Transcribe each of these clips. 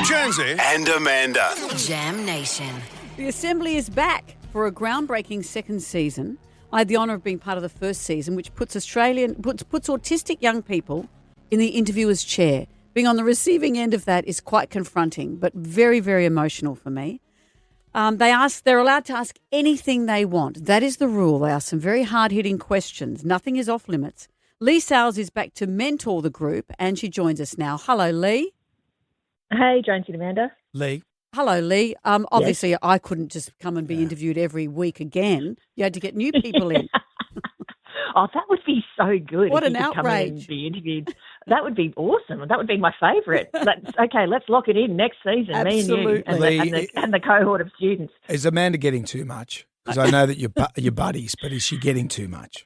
Jonesy and Amanda. Jam Nation. The Assembly is back for a groundbreaking second season. I had the honour of being part of the first season, which puts autistic young people in the interviewer's chair. Being on the receiving end of that is quite confronting, but very, very emotional for me. They're allowed to ask anything they want. That is the rule. They ask some very hard-hitting questions. Nothing is off limits. Leigh Sales is back to mentor the group, and she joins us now. Hello, Leigh. Hey, Jonesy Amanda. Leigh. Hello, Leigh. Obviously, I couldn't just come and be interviewed every week again. You had to get new people in. Oh, that would be so good. What if an you could come in outrage. and be interviewed. That would be awesome. That would be my favourite. Let's lock it in next season, Absolutely. me and you and the cohort of students. Is Amanda getting too much? Because I know that you're buddies, but is she getting too much?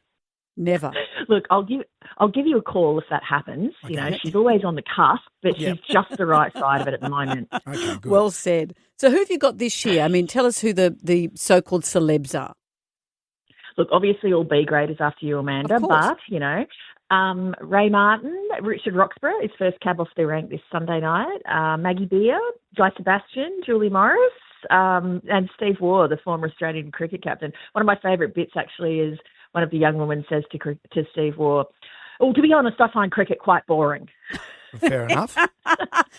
Never. Look, I'll give you a call if that happens. Okay. You know, she's always on the cusp, but she's just the right side of it at the moment. Okay, good. Well said. So who have you got this year? I mean, tell us who the so-called celebs are. Look, obviously all B graders after you, Amanda, Of course. but, you know, Ray Martin, Richard Roxburgh, his first cab off the rank this Sunday night, Maggie Beer, Guy Sebastian, Julie Morris, and Steve Waugh, the former Australian cricket captain. One of my favourite bits actually is one of the young women says to Steve Waugh, "Oh, to be honest, I find cricket quite boring." Fair enough.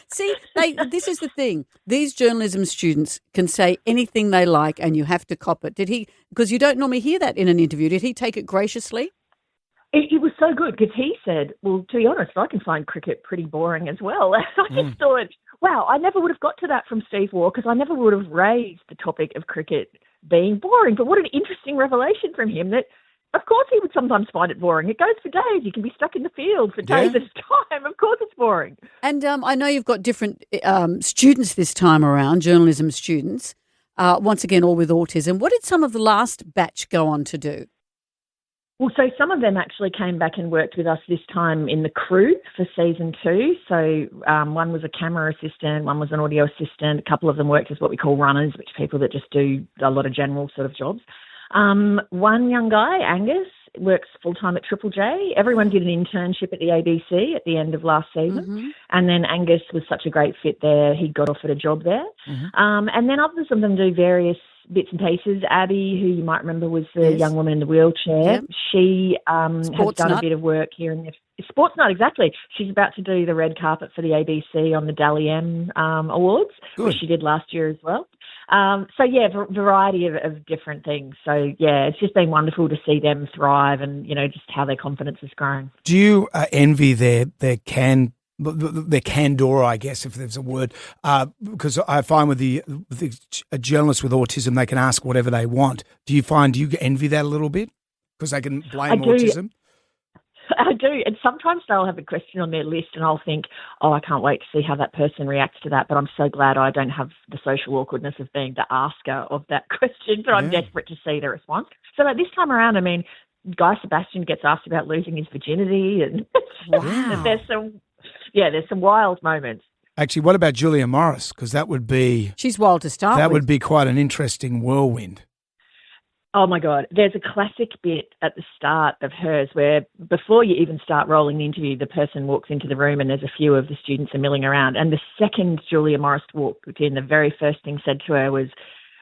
See, this is the thing. These journalism students can say anything they like and you have to cop it. Because you don't normally hear that in an interview. Did he take it graciously? It was so good because he said, well, to be honest, I can find cricket pretty boring as well. I just thought, wow, I never would have got to that from Steve Waugh because I never would have raised the topic of cricket being boring. But what an interesting revelation from him that, of course, he would sometimes find it boring. It goes for days. You can be stuck in the field for days at a time. Of course it's boring. And I know you've got different students this time around, journalism students, once again, all with autism. What did some of the last batch go on to do? Well, so some of them actually came back and worked with us this time in the crew for season 2. So one was a camera assistant, one was an audio assistant. A couple of them worked as what we call runners, which are people that just do a lot of general sort of jobs. One young guy, Angus, works full-time at Triple J. Everyone did an internship at the ABC at the end of last season. Mm-hmm. And then Angus was such a great fit there, he got offered a job there. Mm-hmm. And then others of them do various bits and pieces. Abby, who you might remember was the young woman in the wheelchair, she has done a bit of work here in the Sports Night, exactly. She's about to do the red carpet for the ABC on the Dally M Awards, which she did last year as well. Variety of different things. So, yeah, it's just been wonderful to see them thrive and, you know, just how their confidence is growing. Do you envy their candor, I guess, if there's a word? Because I find with a journalist with autism, they can ask whatever they want. Do you envy that a little bit? Because they can blame autism? I do, and sometimes they'll have a question on their list and I'll think, I can't wait to see how that person reacts to that, but I'm so glad I don't have the social awkwardness of being the asker of that question, but I'm desperate to see the response. So like this time around, I mean, Guy Sebastian gets asked about losing his virginity and there's some wild moments. Actually, what about Julia Morris? Because that would be... She's wild to start with. That would be quite an interesting whirlwind. Oh, my God. There's a classic bit at the start of hers where before you even start rolling the interview, the person walks into the room and there's a few of the students are milling around. And the second Julia Morris walked in, the very first thing said to her was,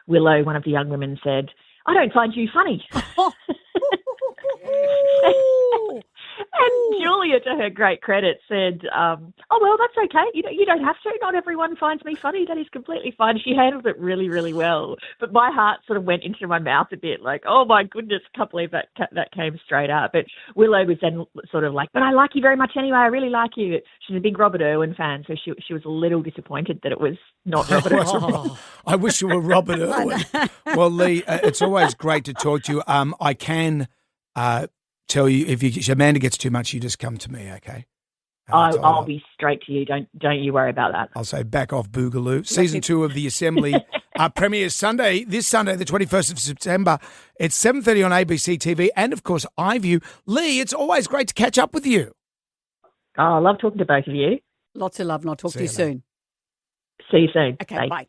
Willow, one of the young women, said, "I don't find you funny." And Julia, to her great credit, said, "Oh, well, that's okay. You don't have to. Not everyone finds me funny. That is completely fine." She handled it really, really well. But my heart sort of went into my mouth a bit like, oh, my goodness, can't believe that came straight up. But Willow was then sort of like, "But I like you very much anyway. I really like you." She's a big Robert Irwin fan, so she was a little disappointed that it was not Robert Irwin. I wish it were Robert Irwin. Well, Leigh, it's always great to talk to you. I can... tell you if Amanda gets too much, you just come to me, okay? I'll be straight to you. Don't you worry about that. I'll say back off, Boogaloo. Season 2 of The Assembly premieres this Sunday, the 21st of September. It's 7:30 on ABC TV and, of course, iView. Leigh, it's always great to catch up with you. Oh, I love talking to both of you. Lots of love, and I'll talk to you you later. soon. See you soon. Okay, bye.